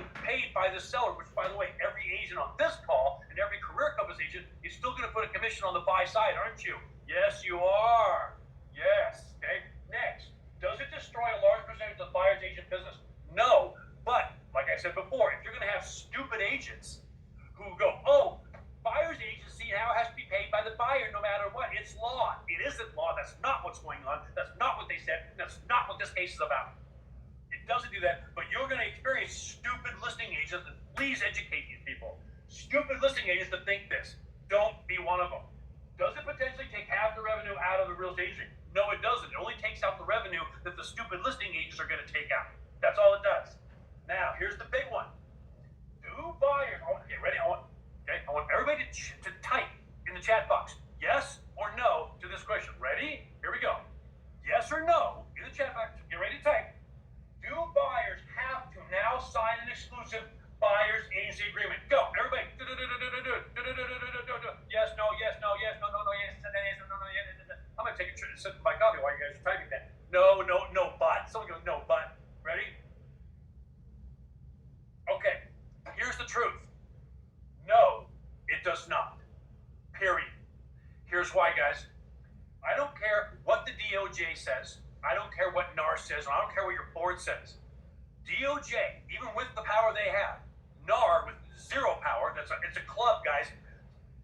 being paid by the seller, which, by the way, every agent on this call and every Career Compass agent is still going to put a commission on the buy side, aren't you? Yes, you are. Yes. Okay. Next, does it destroy a large percentage of the buyer's agent business? No. But, like I said before, if you're going to have stupid agents who go, oh, buyer's agency now has to be paid by the buyer no matter what. It's law. It isn't law. That's not what's going on. That's not what they said. That's not what this case is about. It doesn't do that, but you're going to experience stupid listing agents, and please educate these people. Stupid listing agents that think this. Don't be one of them. Does it potentially take half the revenue out of the real estate agent? No, it doesn't. It only takes out the revenue that the stupid listing agents are going to take out. That's all it does. Now, here's the big one. Do buyers, get ready, I want everybody to type in the chat box, yes or no to this question. Ready? Here we go. Yes or no in the chat box. Get ready to type. Do buyers have to now sign an exclusive buyer's agency agreement? Go, everybody. Yes, no, yes, no, yes, no, no, no, yes, no, no, yes. I'm going to take a sip of my coffee while you guys are typing that. No, no, no, but. Someone goes, no, but. Ready? Okay, here's the truth. No, it does not. Period. Here's why, guys. I don't care what the DOJ says. I don't care what NAR says. I don't care what your board says. DOJ, even with the power they have, NAR with zero power, it's a club, guys.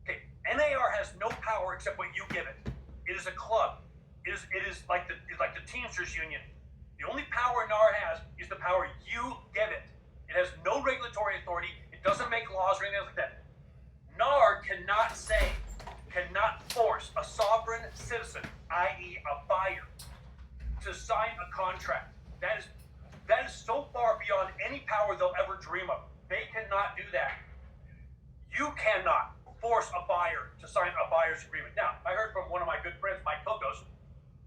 Okay, NAR has no power except what you give it. It is a club. It is like the Teamsters Union. The only power NAR has is the power you give it. It has no regulatory authority. It doesn't make laws or anything like that. NAR cannot force a sovereign citizen, i.e. a buyer, to sign a contract. That is so far beyond any power they'll ever dream of. They cannot do that. You cannot force a buyer to sign a buyer's agreement. Now, I heard from one of my good friends, Mike Kokos,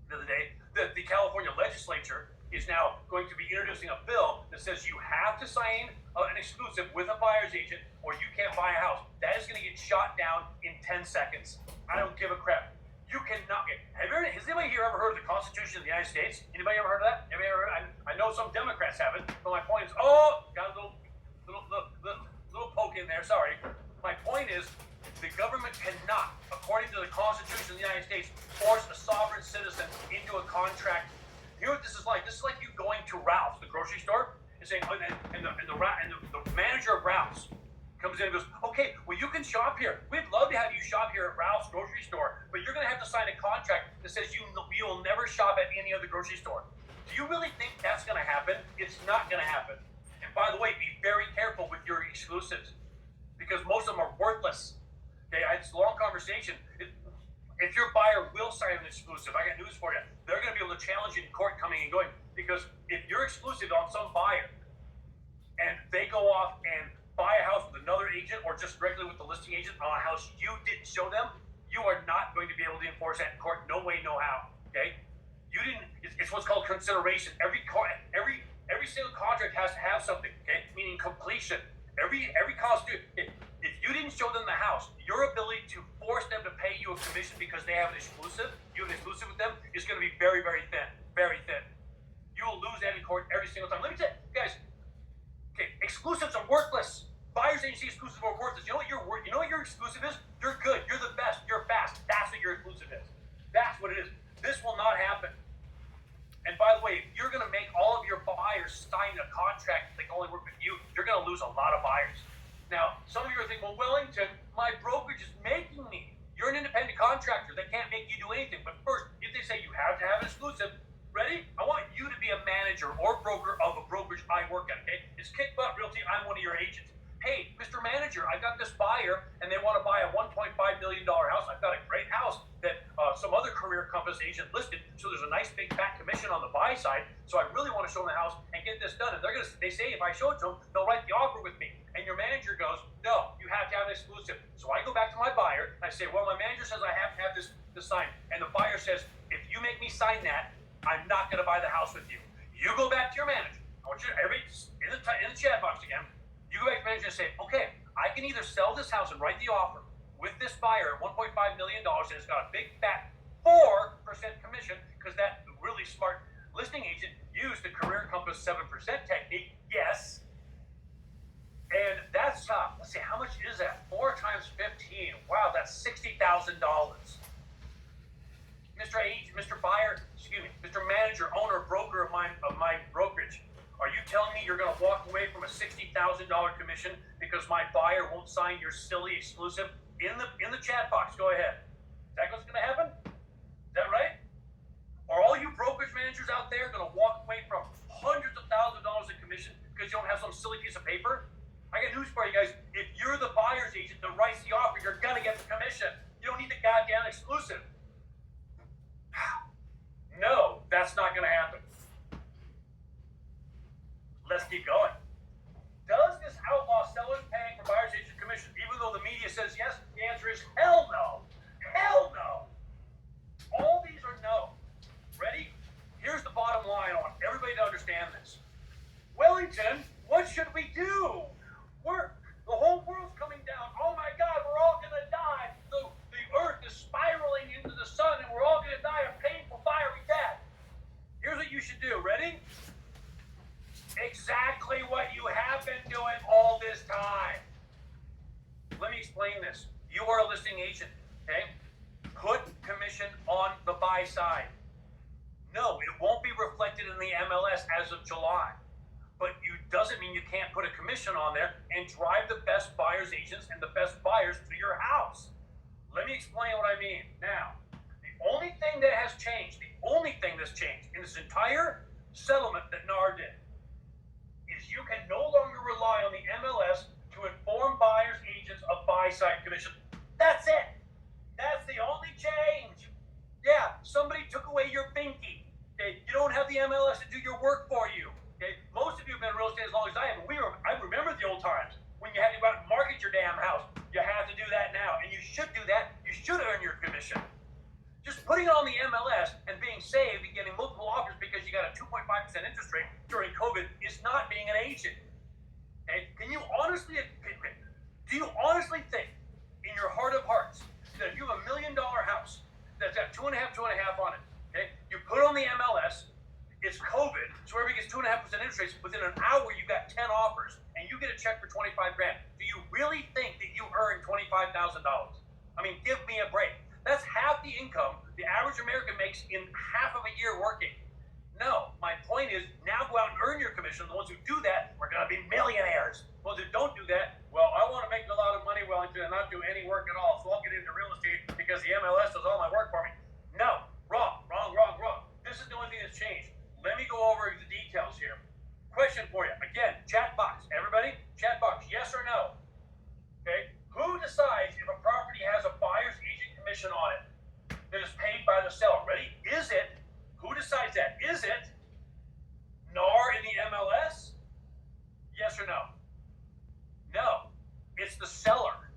the other day, that the California legislature is now going to be introducing a bill that says you have to sign an exclusive with a buyer's agent or you can't buy a house. That is going to get shot down in 10 seconds. I don't give a crap. You cannot get. Has anybody here ever heard of the Constitution of the United States? Anybody ever heard of that? Anybody ever heard? I know some Democrats haven't, but my point is, got a little poke in there, sorry. My point is, the government cannot, according to the Constitution of the United States, force a sovereign citizen into a contract. You know what this is like? This is like you going to Ralph's, the grocery store, and saying, and the manager of Ralph's comes in and goes, okay, well, you can shop here. We'd love to have you shop here at Ralph's grocery store, but you're going to have to sign a contract that says you will never shop at any other grocery store. Do you really think that's going to happen? It's not going to happen. And by the way, be very careful with your exclusives because most of them are worthless. Okay, it's a long conversation. If your buyer will sign an exclusive, I got news for you. They're going to be able to challenge you in court coming and going because if you're exclusive on some buyer and they go off and buy a house with another agent or just directly with the listing agent on a house you didn't show them, you are not going to be able to enforce that in court. No way, no how. Okay, you didn't. It's what's called consideration. Every single contract has to have something. Okay, meaning completion. Every constitution. If you didn't show them the house, your ability to force them to pay you a commission because they have an exclusive, you have an exclusive with them, is going to be very, very thin. Very thin. You will lose that in court every single time. Let me tell you, guys. Okay, exclusives are worthless. Buyer's agency exclusives are worthless. You know what your exclusive is? You're good. You're the best. You're fast. That's what your exclusive is. That's what it is. This will not happen. And by the way, if you're going to make all of your buyers sign a contract that they can only work with you, you're going to lose a lot of buyers. Now, some of you are thinking, well, Wellington, my brokerage is making me. You're an independent contractor. They can't make you do anything. But first, if they say you have to have an exclusive, ready? I want you to be a manager or broker of a brokerage I work at, okay? It's Kick Butt Realty. I'm one of your agents. Hey, Mr. Manager, I got this buyer, and they want to buy a $1.5 million house. I've got a great house that some other Career Compass agent listed, so there's a nice big fat commission on the buy side, so I really want to show them the house and get this done. And they say if I show it to them, they'll write the offer with me. And your manager goes, no, you have to have an exclusive. So I go back to my buyer, and I say, well, my manager says I have to have this signed. And the buyer says, if you make me sign that, I'm not going to buy the house with you. You go back to your manager. I want you to, in the chat box again, you go back to the manager and say, okay, I can either sell this house and write the offer with this buyer at $1.5 million, and it's got a big fat 4% commission because that really smart listing agent used the Career Compass 7% technique. Yes. And that's, let's see, how much is that? 4 times 15. Wow, that's $60,000. Mr. Buyer, excuse me, Mr. Manager, owner, broker of my brokerage, are you telling me you're going to walk away from a $60,000 commission because my buyer won't sign your silly exclusive? In the chat box, go ahead. Is that what's going to happen? Is that right? Are all you brokerage managers out there going to walk away from hundreds of thousands of dollars in commission because you don't have some silly piece of paper? I got news for you guys. If you're the buyer's agent that writes the offer, you're going to get the commission. You don't need the goddamn exclusive. No, that's not going to happen. Let's keep going. Does this outlaw sellers paying for buyer's agent commission, even though the media says yes? The answer is hell no. Hell no. All these are no. Ready? Here's the bottom line. I want everybody to understand this. Wellington, what should we do? The whole world's coming down. Oh my God, we're all going to die. The earth is spiraling into the sun and we're all going to die of painful, fiery death. Here's what you should do. Ready? Exactly what you have been doing all this time. Let me explain this. You are a listing agent, okay? Put commission on the buy side. No, it won't be reflected in the MLS as of July. But it doesn't mean you can't put a commission on there and drive the best buyer's agents and the best buyers to your house. Let me explain what I mean. Now, the only thing that has changed, the only thing that's changed in this entire settlement that NAR did is you can no longer rely on the MLS to inform buyer's agents of buy-side commission. That's it. That's the only change. Yeah, somebody took away your binky. Okay, you don't have the MLS to do your work for you. Okay, most of you have been in real estate as long as I have. I remember the old times when you had to go out and market your damn house. You have to do that now, and you should do that. You should earn your commission. Just putting it on the MLS and being saved and getting multiple offers because you got a 2.5% interest rate during COVID is not being an agent. Okay? Do you honestly think in your heart of hearts that if you have $1 million house that's got 2.5 on it, okay? You put it on the MLS, it's COVID, so everybody gets 2.5% interest rates. Within an hour, you got 10 offers, and you get a check for $25 grand. Do you really think that you earn $25,000? I mean, give me a break. That's half the income the average American makes in half of a year working. No, my point is now go out and earn your commission. The ones who do that are going to be millionaires. The ones who don't do that, well, I want to make a lot of money, Wellington, and not do any work at all, so I'll get into real estate because the MLS does all my work for me. No, wrong. This is the only thing that's changed. Let me go over the details here. Question for you. Again, chat box. Everybody, chat box. Yes or no? Okay. Who decides if a property has a buyer's agent commission on it that is paid by the seller? Ready? Is it? Who decides that? Is it NAR in the MLS? Yes or no? No. It's the seller.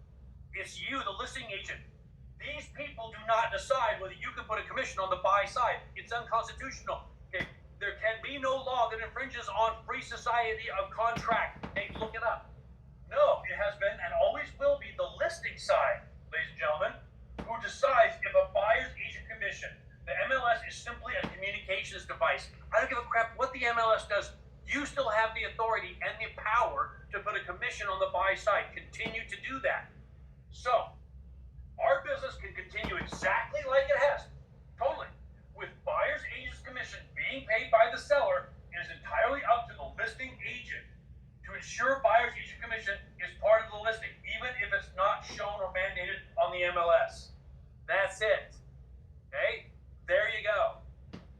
It's you, the listing agent. These people do not decide whether you can put a commission on the buy side. It's unconstitutional. Okay. There can be no law that infringes on free society of contract. Hey, look it up. No, it has been and always will be the listing side, ladies and gentlemen, who decides if a buyer's agent commission. The MLS is simply a communications device. I don't give a crap what the MLS does. You still have the authority and the power to put a commission on the buy side. Continue to do that. So, our business can continue exactly like it has. Totally. With buyer's agent's commission being paid by the seller, it is entirely up to the listing agent to ensure buyer's agent commission is part of the listing, even if it's not shown or mandated on the MLS. That's it. Okay? There you go.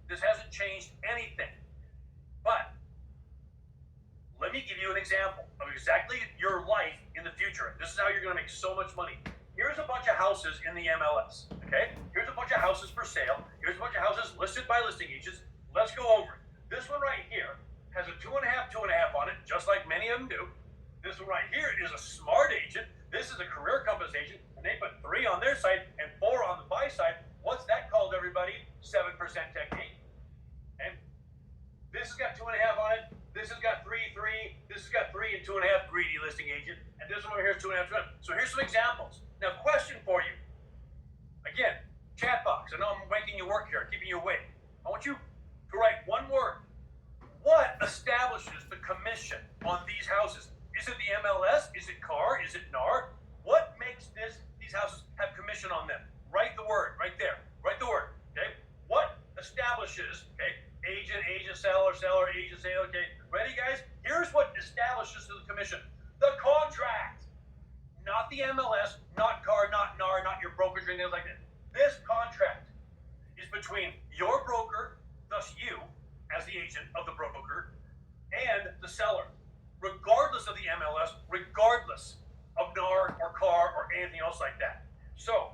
This hasn't changed anything. But let me give you an example of exactly your life in the future. This is how you're going to make so much money. Here's a bunch of houses in the MLS, okay? Here's a bunch of houses for sale. Here's a bunch of houses listed by listing agents. Let's go over it. This one right here has a 2.5 on it, just like many of them do. This one right here is a smart agent. This is a Career Compass agent, and they put 3 on their side and 4 on the buy side. What's that called, everybody? 7% technique. And this has got 2.5 on it. This has got 3. This has got 3 and 2.5, greedy listing agent. And this one over here is 2.5. So here's some examples. Now, question for you. Again, chat box. I know I'm making you work here, keeping you awake. I want you to write one word. What establishes the commission on these houses? Is Is it the MLS? Is it CAR? Is it NAR? What makes these houses have commission on them? Write the word right there. Write the word. Okay. What establishes? Okay. Agent, seller, agent, sale. Okay. Ready, guys? Here's what establishes the commission: the contract, not the MLS, not CAR, not NAR, not your brokerage or anything like that. This contract is between your broker, thus you, as the agent of the broker, and the seller, regardless of the MLS, regardless of NAR or CAR or anything else like that. So,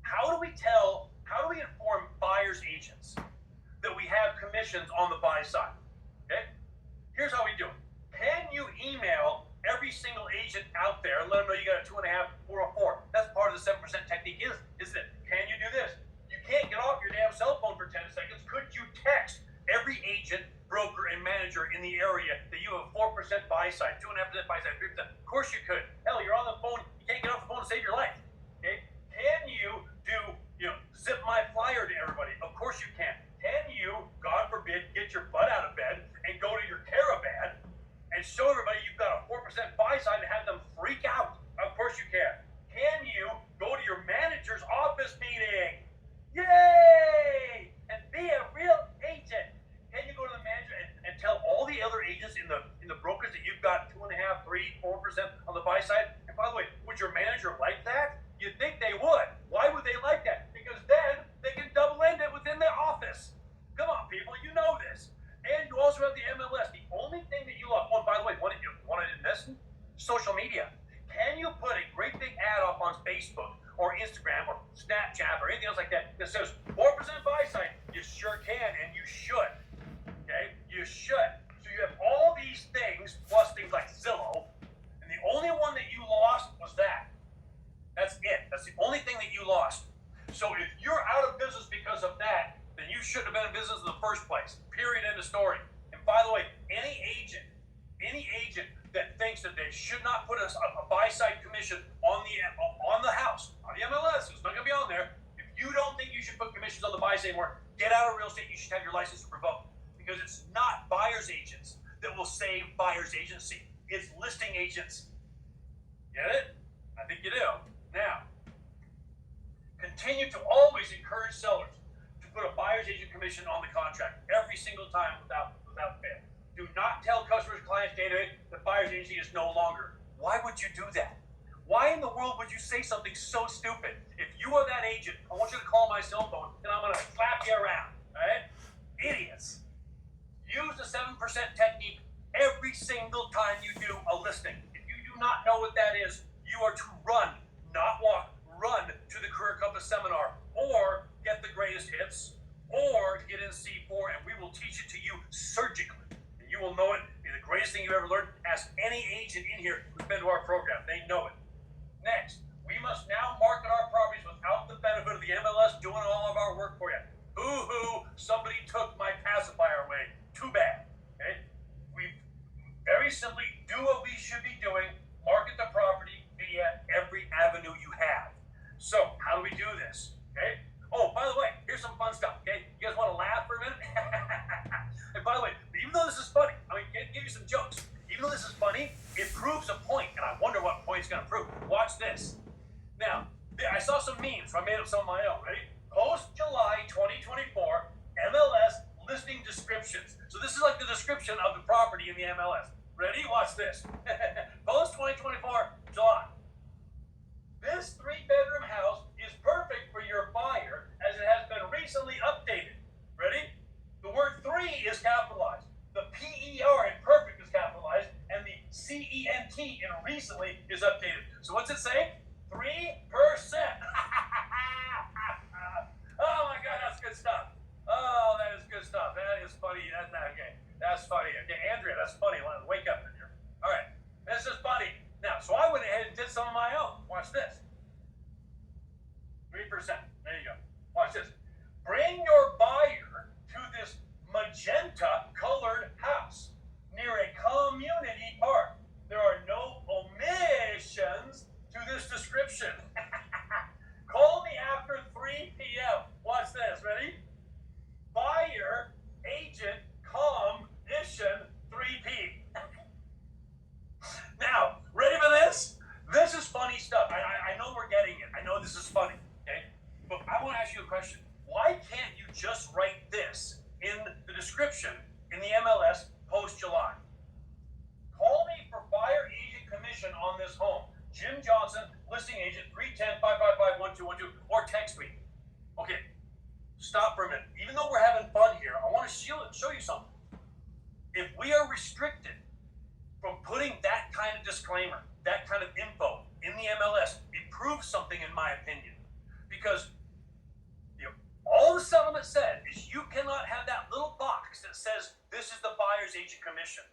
how do we inform buyer's agents that we have commissions on the buy side? Okay? Here's how we do it. Can you email every single agent out there and let them know you got a 2.5 or a 4? That's part of the 7% technique, isn't it? Can you do this? You can't get off your damn cell phone for 10 seconds. Could you text every agent, broker, and manager in the area that you have 4% buy side, 2.5% buy side, 3%? Of course you could. Hell, you're on the phone. You can't get off the phone to save your life. Okay? Can you do, zip my flyer to everybody? Of course you can. Can you, God forbid, get your butt out of bed and go to your caravan and show everybody you've got a 4% buy side and have them freak out? Of course you can. Can you go to your manager's office meeting? Yay! And be a real agent. Can you go to the manager and tell all the other agents in the brokers that you've got 2.5%, 3%, 4% on the buy side? And by the way, would your manager like that? You'd think they would. Why would they like that? Because then they can double end it within their office. Come on, people, you know this. And you also have the MLS. The only thing that you lost, oh, by the way, what did you want to invest in? Social media. Can you put a great big ad up on Facebook or Instagram or Snapchat or anything else like that that says 4% buy side? You sure can, and you should. Okay? You should. So you have all these things, plus things like Zillow, and the only one that you lost was that. That's it. That's the only thing that you lost. So if you're out of business because of that, then you shouldn't have been in business in the first place. Period. End of story. And by the way, any agent that thinks that they should not put a buy side commission on the house, on the MLS, it's not going to be on there. If you don't think you should put commissions on the buy side anymore, get out of real estate. You should have your license revoked, because it's not buyer's agents that will save buyer's agency. It's listing agents. Get it? I think you do. Now, continue to always encourage sellers to put a buyer's agent commission on the contract every single time without fail. Do not tell customers, clients, database that buyer's agency is no longer. Why would you do that? Why in the world would you say something so stupid? If you are that agent, I want you to call my cell phone and I'm going to slap you around. All right? Idiots. Use the 7% technique every single time you do a listing. If you do not know what that is, you are to run, not walk. Run to the Career Compass seminar, or get the greatest hits, or get in C4, and we will teach it to you surgically. And you will know it. Be the greatest thing you ever learned. Ask any agent in here who's been to our program. They know it. Next, we must now market our properties without the benefit of the MLS doing all of our work for you. Boo-hoo, somebody took my pacifier away. Too bad. Okay? We very simply do what we should be doing. Market the property via every avenue you have. So, how do we do this? Okay? Oh, by the way, here's some fun stuff. Okay? You guys want to laugh for a minute? And by the way, even though this is funny, I mean, give you some jokes. Even though this is funny, it proves a point, and I wonder what point it's going to prove. Watch this. Now, I saw some memes, so I made up some of my own. Ready? Post-July 2024 MLS listing descriptions. So this is like the description of the property in the MLS. Ready? Watch this. Post-2024 July. This 3-bedroom house is perfect for your buyer as it has been recently updated. Ready? The word 3 is capitalized. The PER in perfect is capitalized, and the CENT in recently is updated. So what's it say? 3%. Oh my God, that's good stuff. Oh, that is good stuff. That is funny. Okay. That's funny. Okay, Andrea, that's funny. Wake up in here. All right. This is funny. Now, so I went ahead and did some of my own. Watch this. 3%. There you go. Watch this. Bring your buyer to this magenta-colored house near a community park. There are no omissions to this description. Call me after 3 p.m. Watch this. Ready? Buyer, agent, commission, 3P. description in the MLS post-July. Call me for buyer agent commission on this home. Jim Johnson, listing agent, 310-555-1212, or text me. Okay, stop for a minute. Even though we're having fun here, I want to show you something. If we are restricted from putting that kind of disclaimer, that kind of info in the MLS, it proves something in my opinion. Because all the settlement said is you cannot have that little box that says this is the buyer's agent commission.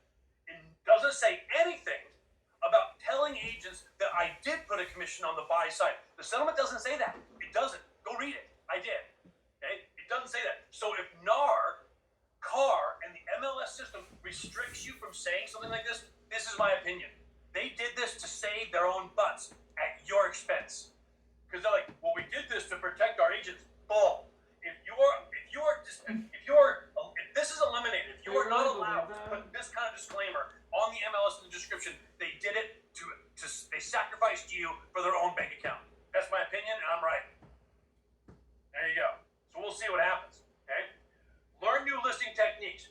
It doesn't say anything about telling agents that I did put a commission on the buy side. The settlement doesn't say that. It doesn't. Go read it. I did. Okay? It doesn't say that. So if NAR, CAR, and the MLS system restricts you from saying something like this is my opinion. They did this to save their own butts at your expense. Because they're like, well, we did this to protect our agents. Bull. If this is eliminated, if you are not allowed to put this kind of disclaimer on the MLS in the description, they did it they sacrificed you for their own bank account. That's my opinion, and I'm right. There you go. So we'll see what happens. Okay. Learn new listing techniques.